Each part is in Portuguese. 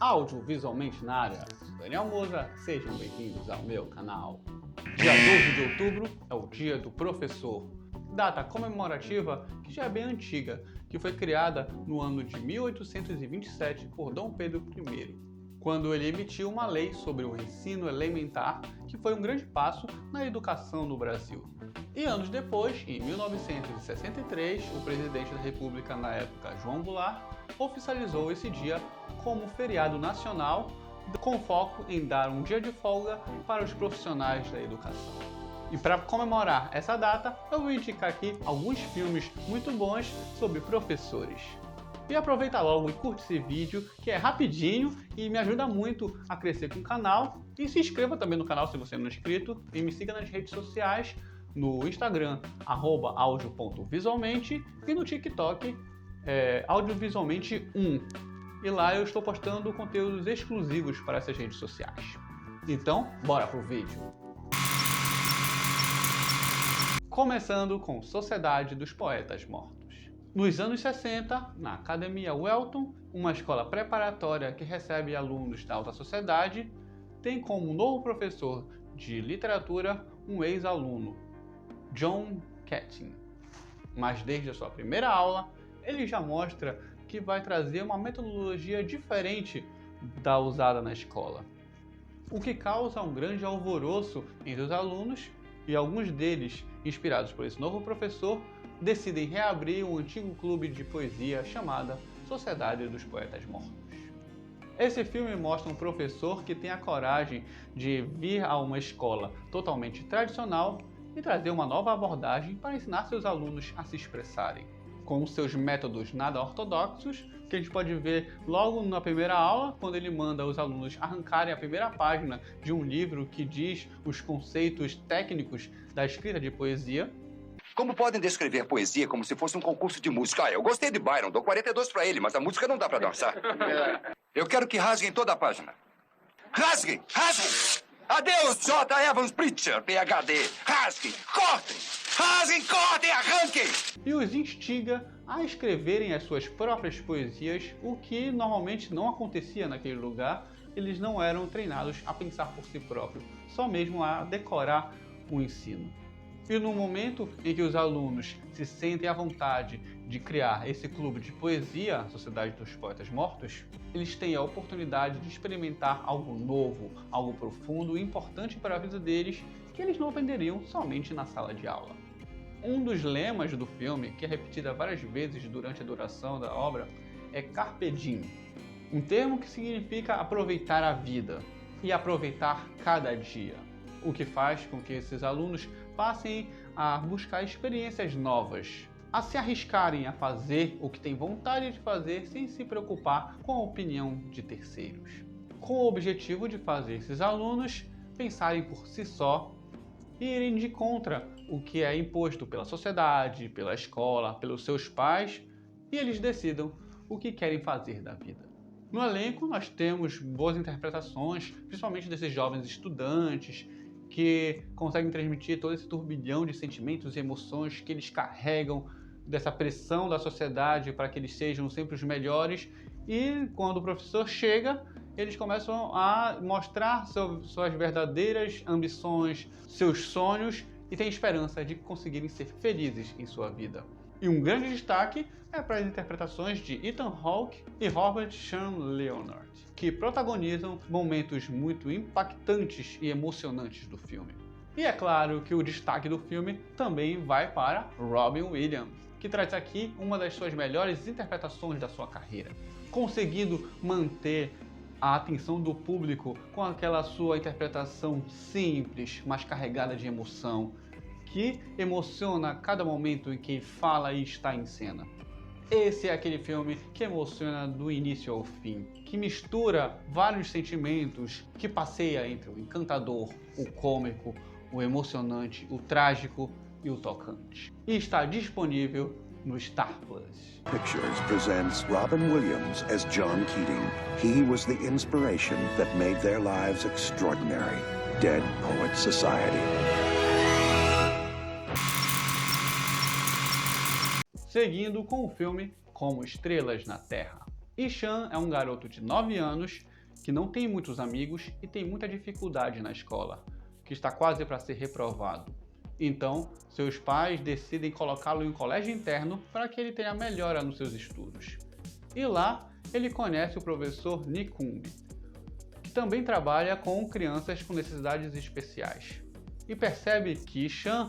Audiovisualmente na área, Daniel Moza, sejam bem-vindos ao meu canal. Dia 12 de outubro é o Dia do Professor, data comemorativa que já é bem antiga, que foi criada no ano de 1827 por Dom Pedro I, quando ele emitiu uma lei sobre o ensino elementar, que foi um grande passo na educação no Brasil. E anos depois, em 1963, o presidente da República na época, João Goulart, oficializou esse dia como feriado nacional, com foco em dar um dia de folga para os profissionais da educação. E para comemorar essa data, eu vou indicar aqui alguns filmes muito bons sobre professores. E aproveita logo e curte esse vídeo, que é rapidinho e me ajuda muito a crescer com o canal. E se inscreva também no canal se você não é inscrito e me siga nas redes sociais, no Instagram, @audio.visualmente, e no TikTok, audiovisualmente1. E lá eu estou postando conteúdos exclusivos para essas redes sociais. Então, bora pro vídeo! Começando com Sociedade dos Poetas Mortos. Nos anos 60, na Academia Welton, uma escola preparatória que recebe alunos da alta sociedade, tem como novo professor de literatura um ex-aluno, John Keating. Mas desde a sua primeira aula, ele já mostra que vai trazer uma metodologia diferente da usada na escola, o que causa um grande alvoroço entre os alunos, e alguns deles, inspirados por esse novo professor, decidem reabrir um antigo clube de poesia chamada Sociedade dos Poetas Mortos. Esse filme mostra um professor que tem a coragem de vir a uma escola totalmente tradicional e trazer uma nova abordagem para ensinar seus alunos a se expressarem, com seus métodos nada ortodoxos, que a gente pode ver logo na primeira aula, quando ele manda os alunos arrancarem a primeira página de um livro que diz os conceitos técnicos da escrita de poesia. Como podem descrever poesia como se fosse um concurso de música? Eu gostei de Byron, dou 42 pra ele, mas a música não dá pra dançar. Eu quero que rasguem toda a página. Rasguem! Rasguem! Adeus, J. Evans Pritchard, PhD. Rasguem! Cortem! Rasguem, cortem, arranquem! E os instiga a escreverem as suas próprias poesias, o que normalmente não acontecia naquele lugar. Eles não eram treinados a pensar por si próprios, só mesmo a decorar o ensino. E no momento em que os alunos se sentem à vontade de criar esse clube de poesia, a Sociedade dos Poetas Mortos, eles têm a oportunidade de experimentar algo novo, algo profundo e importante para a vida deles, que eles não aprenderiam somente na sala de aula. Um dos lemas do filme, que é repetido várias vezes durante a duração da obra, é Carpe Diem, um termo que significa aproveitar a vida e aproveitar cada dia, o que faz com que esses alunos passem a buscar experiências novas, a se arriscarem a fazer o que têm vontade de fazer sem se preocupar com a opinião de terceiros, com o objetivo de fazer esses alunos pensarem por si só e irem de contra o que é imposto pela sociedade, pela escola, pelos seus pais, e eles decidam o que querem fazer da vida. No elenco nós temos boas interpretações, principalmente desses jovens estudantes, que conseguem transmitir todo esse turbilhão de sentimentos e emoções que eles carregam, dessa pressão da sociedade para que eles sejam sempre os melhores, e quando o professor chega, eles começam a mostrar suas verdadeiras ambições, seus sonhos, e têm esperança de conseguirem ser felizes em sua vida. E um grande destaque é para as interpretações de Ethan Hawke e Robert Sean Leonard, que protagonizam momentos muito impactantes e emocionantes do filme. E é claro que o destaque do filme também vai para Robin Williams, que traz aqui uma das suas melhores interpretações da sua carreira, conseguindo manter a atenção do público com aquela sua interpretação simples, mas carregada de emoção, que emociona a cada momento em que ele fala e está em cena. Esse é aquele filme que emociona do início ao fim, que mistura vários sentimentos, que passeia entre o encantador, o cômico, o emocionante, o trágico e o tocante. E está disponível no Star Plus. Pictures presents Robin Williams as John Keating. He was the inspiration that made their lives extraordinary. Dead Poets Society. Seguindo com o filme Como Estrelas na Terra. Ishan é um garoto de 9 anos que não tem muitos amigos e tem muita dificuldade na escola, que está quase para ser reprovado. Então, seus pais decidem colocá-lo em um colégio interno para que ele tenha melhora nos seus estudos. E lá, ele conhece o professor Nikumbi, que também trabalha com crianças com necessidades especiais. E percebe que Ishan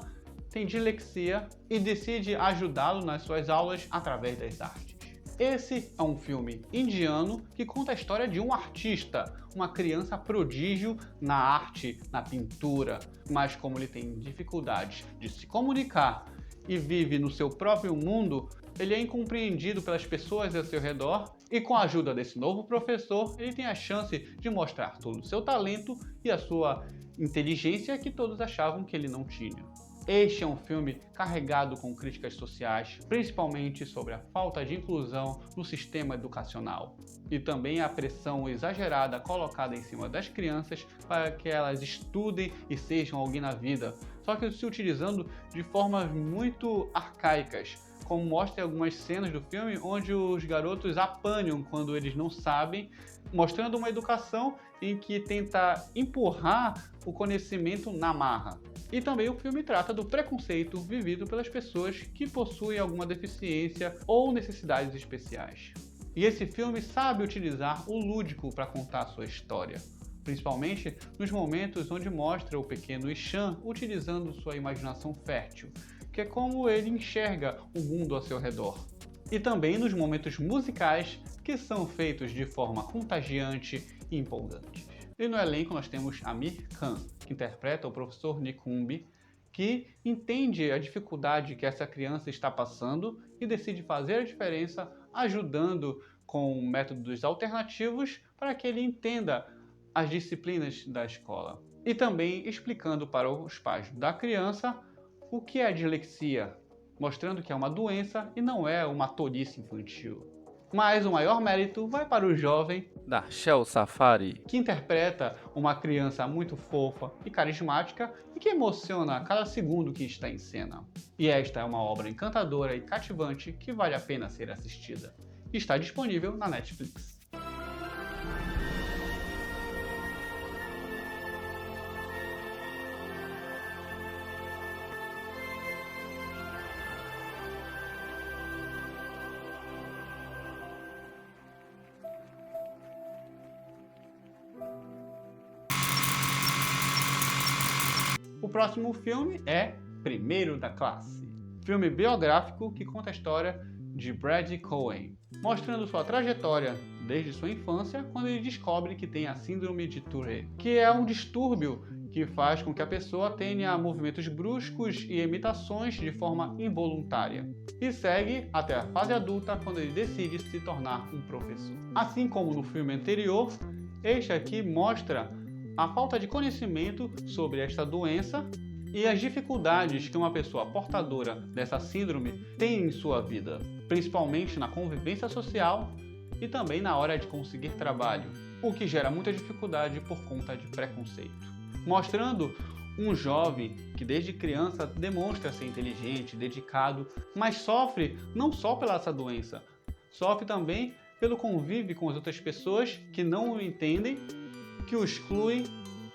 tem dislexia e decide ajudá-lo nas suas aulas através das artes. Esse é um filme indiano que conta a história de um artista, uma criança prodígio na arte, na pintura, mas como ele tem dificuldades de se comunicar e vive no seu próprio mundo, ele é incompreendido pelas pessoas ao seu redor e com a ajuda desse novo professor, ele tem a chance de mostrar todo o seu talento e a sua inteligência que todos achavam que ele não tinha. Este é um filme carregado com críticas sociais, principalmente sobre a falta de inclusão no sistema educacional e também a pressão exagerada colocada em cima das crianças para que elas estudem e sejam alguém na vida, só que se utilizando de formas muito arcaicas, como mostra em algumas cenas do filme onde os garotos apanham quando eles não sabem, mostrando uma educação em que tenta empurrar o conhecimento na marra. E também o filme trata do preconceito vivido pelas pessoas que possuem alguma deficiência ou necessidades especiais. E esse filme sabe utilizar o lúdico para contar a sua história, principalmente nos momentos onde mostra o pequeno Ishan utilizando sua imaginação fértil, que é como ele enxerga o mundo ao seu redor. E também nos momentos musicais que são feitos de forma contagiante e empolgante. E no elenco nós temos Aamir Khan, que interpreta o professor Nikumbi, que entende a dificuldade que essa criança está passando e decide fazer a diferença ajudando com métodos alternativos para que ele entenda as disciplinas da escola. E também explicando para os pais da criança o que é dislexia, mostrando que é uma doença e não é uma tolice infantil. Mas o maior mérito vai para o jovem Darshel Safari, que interpreta uma criança muito fofa e carismática e que emociona a cada segundo que está em cena. E esta é uma obra encantadora e cativante que vale a pena ser assistida. Está disponível na Netflix. O próximo filme é Primeiro da Classe, filme biográfico que conta a história de Brad Cohen, mostrando sua trajetória desde sua infância, quando ele descobre que tem a síndrome de Tourette, que é um distúrbio que faz com que a pessoa tenha movimentos bruscos e imitações de forma involuntária, e segue até a fase adulta, quando ele decide se tornar um professor. Assim como no filme anterior, este aqui mostra a falta de conhecimento sobre esta doença e as dificuldades que uma pessoa portadora dessa síndrome tem em sua vida, principalmente na convivência social e também na hora de conseguir trabalho, o que gera muita dificuldade por conta de preconceito. Mostrando um jovem que desde criança demonstra ser inteligente, dedicado, mas sofre não só pela essa doença, sofre também pelo convívio com as outras pessoas que não o entendem, que o excluem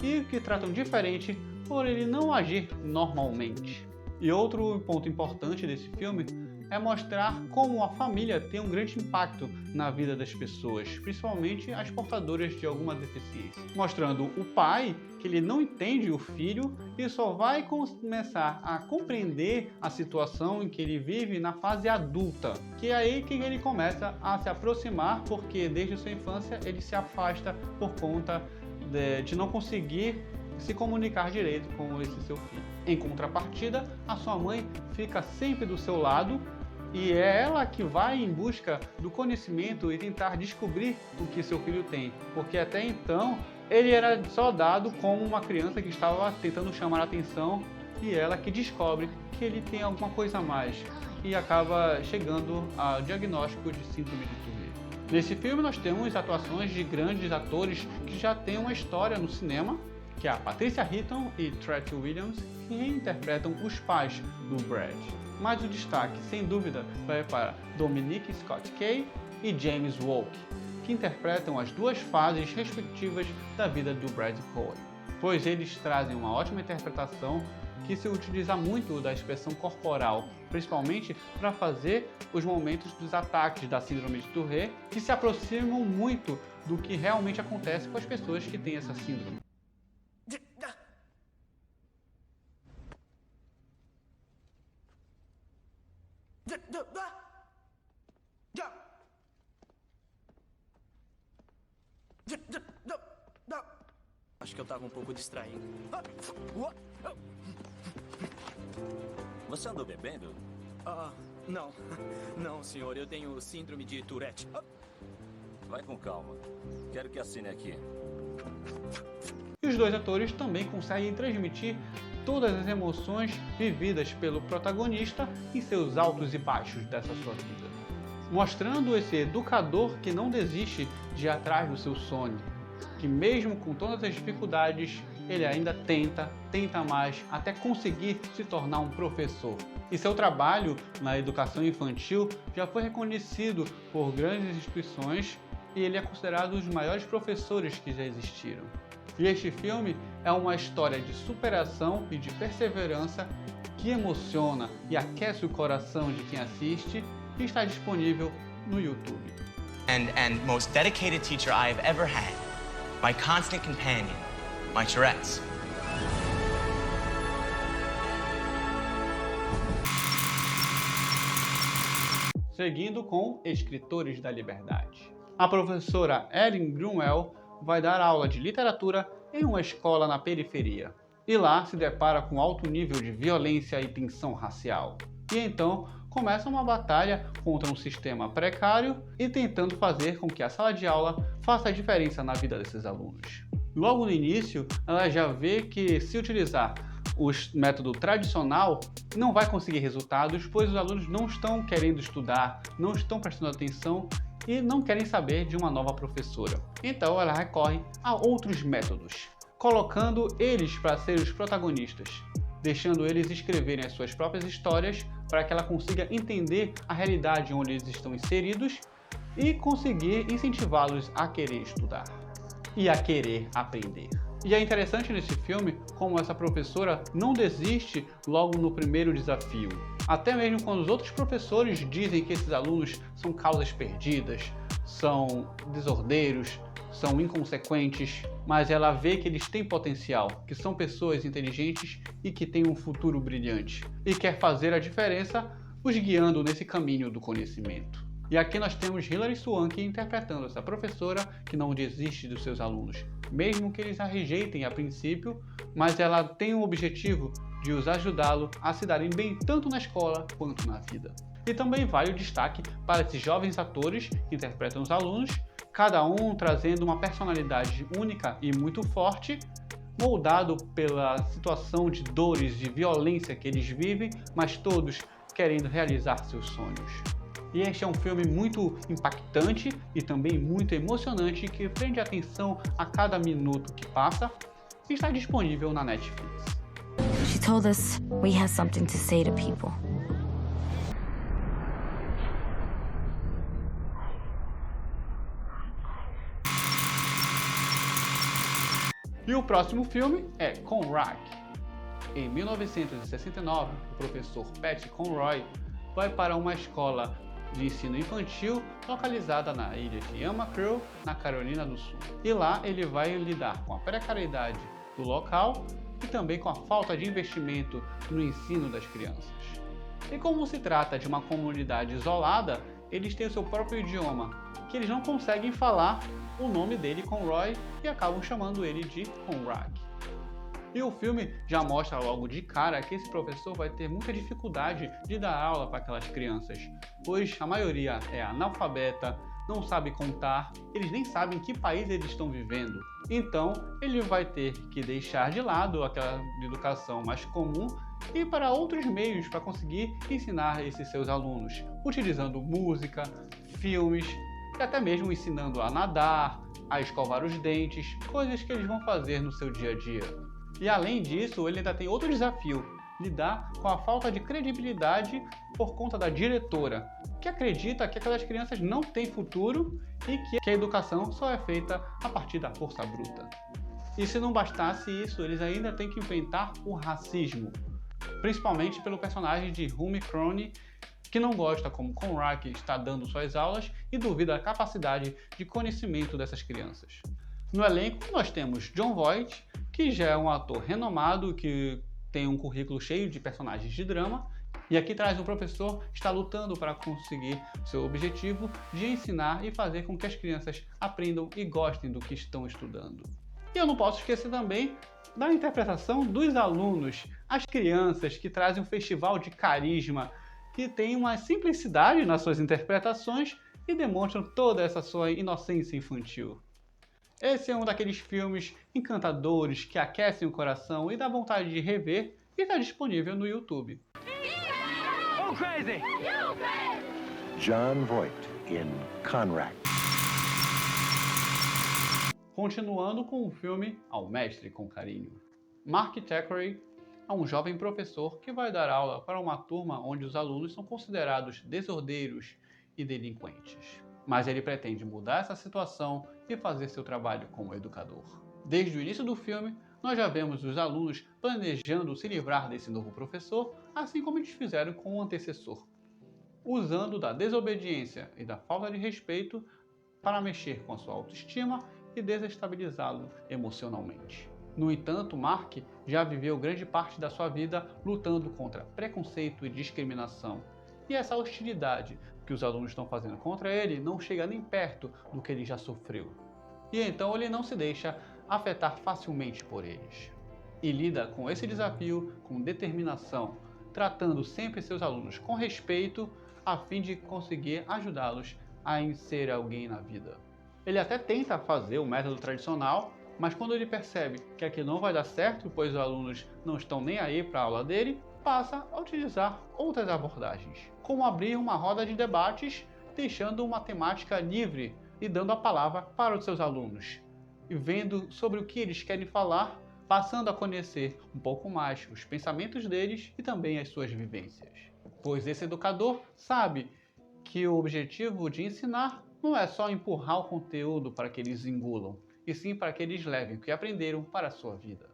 e que tratam diferente por ele não agir normalmente. E outro ponto importante desse filme é mostrar como a família tem um grande impacto na vida das pessoas, principalmente as portadoras de alguma deficiência. Mostrando o pai que ele não entende o filho e só vai começar a compreender a situação em que ele vive na fase adulta, que é aí que ele começa a se aproximar, porque desde sua infância ele se afasta por conta de não conseguir se comunicar direito com esse seu filho. Em contrapartida, a sua mãe fica sempre do seu lado e é ela que vai em busca do conhecimento e tentar descobrir o que seu filho tem, porque até então ele era só dado como uma criança que estava tentando chamar a atenção e ela que descobre que ele tem alguma coisa a mais e acaba chegando ao diagnóstico de síndrome de Tourette. Nesse filme nós temos atuações de grandes atores que já têm uma história no cinema, que é a Patricia Heaton e Treat Williams, que interpretam os pais do Brad. Mas o destaque, sem dúvida, vai para Dominic Scott Kay e James Woolk, que interpretam as duas fases respectivas da vida do Brad Cohen, pois eles trazem uma ótima interpretação que se utiliza muito da expressão corporal, principalmente para fazer os momentos dos ataques da síndrome de Tourette, que se aproximam muito do que realmente acontece com as pessoas que têm essa síndrome. Acho que eu tava um pouco distraído. Você andou bebendo? Não. Não, senhor. Eu tenho síndrome de Tourette. Vai com calma. Quero que assine aqui. E os dois atores também conseguem transmitir todas as emoções vividas pelo protagonista em seus altos e baixos dessa sua vida, mostrando esse educador que não desiste de ir atrás do seu sonho, que mesmo com todas as dificuldades, ele ainda tenta mais até conseguir se tornar um professor. E seu trabalho na educação infantil já foi reconhecido por grandes instituições e ele é considerado um dos maiores professores que já existiram. E este filme é uma história de superação e de perseverança que emociona e aquece o coração de quem assiste e está disponível no YouTube. And most dedicated teacher I have ever had. My constant companion, my Tourette's. Seguindo com Escritores da Liberdade. A professora Erin Grunwald vai dar aula de literatura em uma escola na periferia. E lá se depara com alto nível de violência e tensão racial. E então começa uma batalha contra um sistema precário e tentando fazer com que a sala de aula faça a diferença na vida desses alunos. Logo no início, ela já vê que se utilizar o método tradicional não vai conseguir resultados, pois os alunos não estão querendo estudar, não estão prestando atenção e não querem saber de uma nova professora. Então ela recorre a outros métodos, colocando eles para ser os protagonistas, deixando eles escreverem as suas próprias histórias para que ela consiga entender a realidade onde eles estão inseridos e conseguir incentivá-los a querer estudar e a querer aprender. E é interessante nesse filme como essa professora não desiste logo no primeiro desafio. Até mesmo quando os outros professores dizem que esses alunos são causas perdidas, são desordeiros, são inconsequentes, mas ela vê que eles têm potencial, que são pessoas inteligentes e que têm um futuro brilhante, e quer fazer a diferença os guiando nesse caminho do conhecimento. E aqui nós temos Hilary Swank interpretando essa professora que não desiste dos seus alunos, mesmo que eles a rejeitem a princípio, mas ela tem o objetivo de os ajudá-lo a se darem bem tanto na escola quanto na vida. E também vale o destaque para esses jovens atores que interpretam os alunos, cada um trazendo uma personalidade única e muito forte, moldado pela situação de dores, de violência que eles vivem, mas todos querendo realizar seus sonhos. E este é um filme muito impactante e também muito emocionante que prende a atenção a cada minuto que passa e está disponível na Netflix. She told us we have something to say to people. E o próximo filme é Conrack. Em 1969, o professor Pat Conroy vai para uma escola de ensino infantil localizada na ilha de Yamacraw, na Carolina do Sul. E lá ele vai lidar com a precariedade do local e também com a falta de investimento no ensino das crianças. E como se trata de uma comunidade isolada, eles têm o seu próprio idioma, que eles não conseguem falar o nome dele, Conroy, e acabam chamando ele de Conrack. E o filme já mostra logo de cara que esse professor vai ter muita dificuldade de dar aula para aquelas crianças, pois a maioria é analfabeta, não sabe contar, eles nem sabem em que país eles estão vivendo. Então ele vai ter que deixar de lado aquela educação mais comum e ir para outros meios para conseguir ensinar esses seus alunos, utilizando música, filmes e até mesmo ensinando a nadar, a escovar os dentes, coisas que eles vão fazer no seu dia a dia. E além disso, ele ainda tem outro desafio, lidar com a falta de credibilidade por conta da diretora, que acredita que aquelas crianças não têm futuro e que a educação só é feita a partir da força bruta. E se não bastasse isso, eles ainda têm que enfrentar o racismo, principalmente pelo personagem de Rumi Crony, que não gosta como Conrad está dando suas aulas e duvida da capacidade de conhecimento dessas crianças. No elenco, nós temos Jon Voight, que já é um ator renomado, que tem um currículo cheio de personagens de drama, e aqui traz um professor que está lutando para conseguir seu objetivo de ensinar e fazer com que as crianças aprendam e gostem do que estão estudando. E eu não posso esquecer também da interpretação dos alunos, as crianças que trazem um festival de carisma, que tem uma simplicidade nas suas interpretações e demonstram toda essa sua inocência infantil. Esse é um daqueles filmes encantadores que aquecem o coração e dá vontade de rever, e está disponível no YouTube. Jon Voight in Conrad. Continuando com o filme Ao Mestre com Carinho. Mark Thackeray é um jovem professor que vai dar aula para uma turma onde os alunos são considerados desordeiros e delinquentes. Mas ele pretende mudar essa situação e fazer seu trabalho como educador. Desde o início do filme, nós já vemos os alunos planejando se livrar desse novo professor, assim como eles fizeram com o antecessor, usando da desobediência e da falta de respeito para mexer com a sua autoestima e desestabilizá-lo emocionalmente. No entanto, Mark já viveu grande parte da sua vida lutando contra preconceito e discriminação, e essa hostilidade que os alunos estão fazendo contra ele não chega nem perto do que ele já sofreu. E então ele não se deixa afetar facilmente por eles. E lida com esse desafio com determinação, tratando sempre seus alunos com respeito, a fim de conseguir ajudá-los a ser alguém na vida. Ele até tenta fazer o método tradicional, mas quando ele percebe que aquilo não vai dar certo, pois os alunos não estão nem aí para a aula dele, passa a utilizar outras abordagens, como abrir uma roda de debates, deixando uma temática livre e dando a palavra para os seus alunos, e vendo sobre o que eles querem falar, passando a conhecer um pouco mais os pensamentos deles e também as suas vivências. Pois esse educador sabe que o objetivo de ensinar não é só empurrar o conteúdo para que eles engulam, e sim para que eles levem o que aprenderam para a sua vida.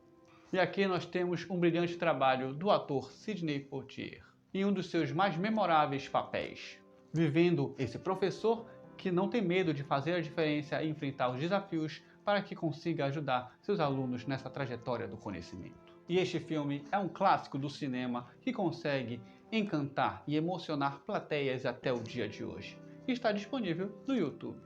E aqui nós temos um brilhante trabalho do ator Sidney Poitier, em um dos seus mais memoráveis papéis, vivendo esse professor que não tem medo de fazer a diferença e enfrentar os desafios para que consiga ajudar seus alunos nessa trajetória do conhecimento. E este filme é um clássico do cinema que consegue encantar e emocionar plateias até o dia de hoje. E está disponível no YouTube.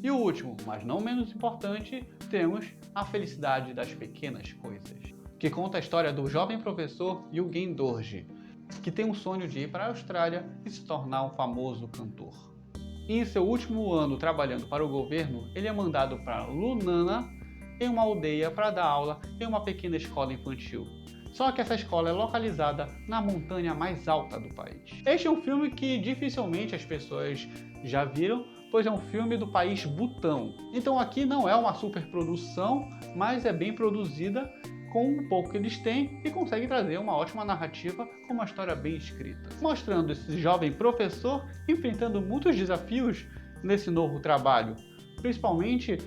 E o último, mas não menos importante, temos A Felicidade das Pequenas Coisas, que conta a história do jovem professor Eugene Dorje, que tem um sonho de ir para a Austrália e se tornar um famoso cantor. E em seu último ano trabalhando para o governo, ele é mandado para Lunana, em uma aldeia, para dar aula em uma pequena escola infantil. Só que essa escola é localizada na montanha mais alta do país. Este é um filme que dificilmente as pessoas já viram, pois é um filme do país Butão. Então aqui não é uma superprodução, mas é bem produzida com o pouco que eles têm e consegue trazer uma ótima narrativa com uma história bem escrita, mostrando esse jovem professor enfrentando muitos desafios nesse novo trabalho, principalmente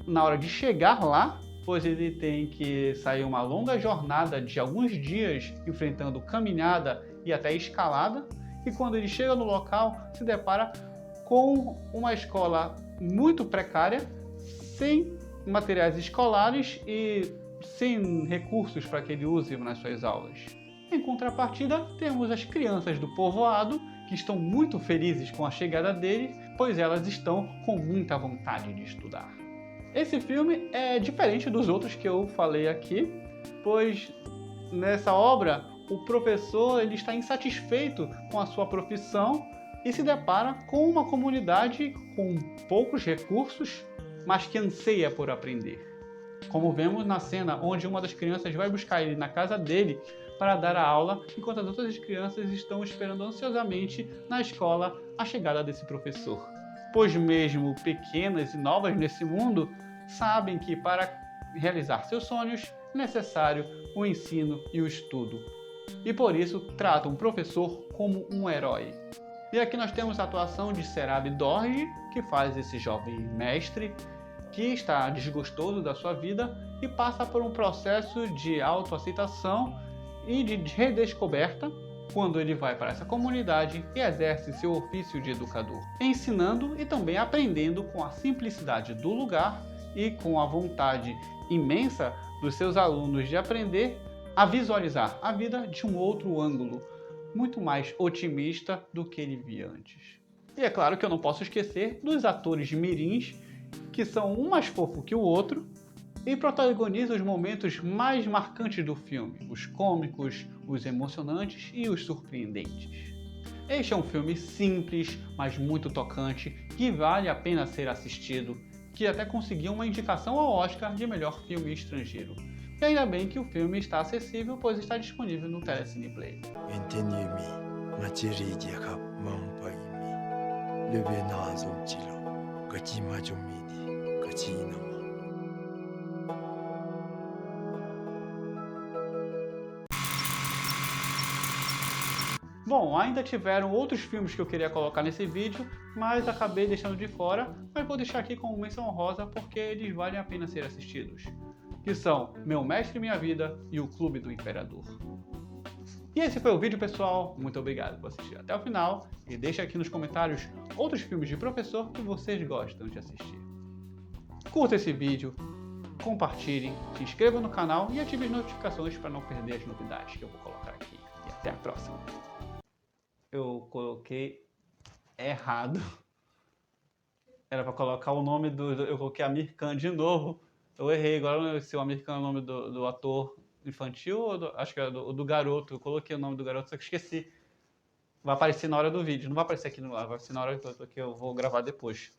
na hora de chegar lá, pois ele tem que sair uma longa jornada de alguns dias enfrentando caminhada e até escalada, e quando ele chega no local se depara com uma escola muito precária, sem materiais escolares e sem recursos para que ele use nas suas aulas. Em contrapartida, temos as crianças do povoado, que estão muito felizes com a chegada dele, pois elas estão com muita vontade de estudar. Esse filme é diferente dos outros que eu falei aqui, pois nessa obra o professor ele está insatisfeito com a sua profissão e se depara com uma comunidade com poucos recursos, mas que anseia por aprender. como vemos na cena onde uma das crianças vai buscar ele na casa dele para dar a aula, enquanto as outras crianças estão esperando ansiosamente na escola a chegada desse professor. Pois mesmo pequenas e novas nesse mundo, sabem que para realizar seus sonhos é necessário o ensino e o estudo. E por isso tratam o professor como um herói. E aqui nós temos a atuação de Serab Dorje, que faz esse jovem mestre que está desgostoso da sua vida e passa por um processo de autoaceitação e de redescoberta quando ele vai para essa comunidade e exerce seu ofício de educador, ensinando e também aprendendo com a simplicidade do lugar e com a vontade imensa dos seus alunos de aprender a visualizar a vida de um outro ângulo, muito mais otimista do que ele via antes. E é claro que eu não posso esquecer dos atores mirins, que são um mais fofo que o outro, e protagonizam os momentos mais marcantes do filme, os cômicos, os emocionantes e os surpreendentes. Este é um filme simples, mas muito tocante, que vale a pena ser assistido, que até conseguiu uma indicação ao Oscar de melhor filme estrangeiro. E ainda bem que o filme está acessível, pois está disponível no Telecine Play. Bom, ainda tiveram outros filmes que eu queria colocar nesse vídeo, mas acabei deixando de fora, mas vou deixar aqui como menção honrosa porque eles valem a pena ser assistidos, que são Meu Mestre e Minha Vida e O Clube do Imperador. E esse foi o vídeo, pessoal. Muito obrigado por assistir até o final e deixa aqui nos comentários outros filmes de professor que vocês gostam de assistir. Curta esse vídeo, compartilhem, se inscrevam no canal e ative as notificações para não perder as novidades que eu vou colocar aqui. E até a próxima. Eu coloquei errado. Era para colocar o nome eu coloquei Amir Khan de novo. Eu errei. Agora não sei se o Amir Khan é o nome do ator infantil ou acho que é do garoto. Eu coloquei o nome do garoto, só que esqueci. Vai aparecer na hora do vídeo. Não vai aparecer aqui no ar, vai aparecer na hora que eu vou gravar depois.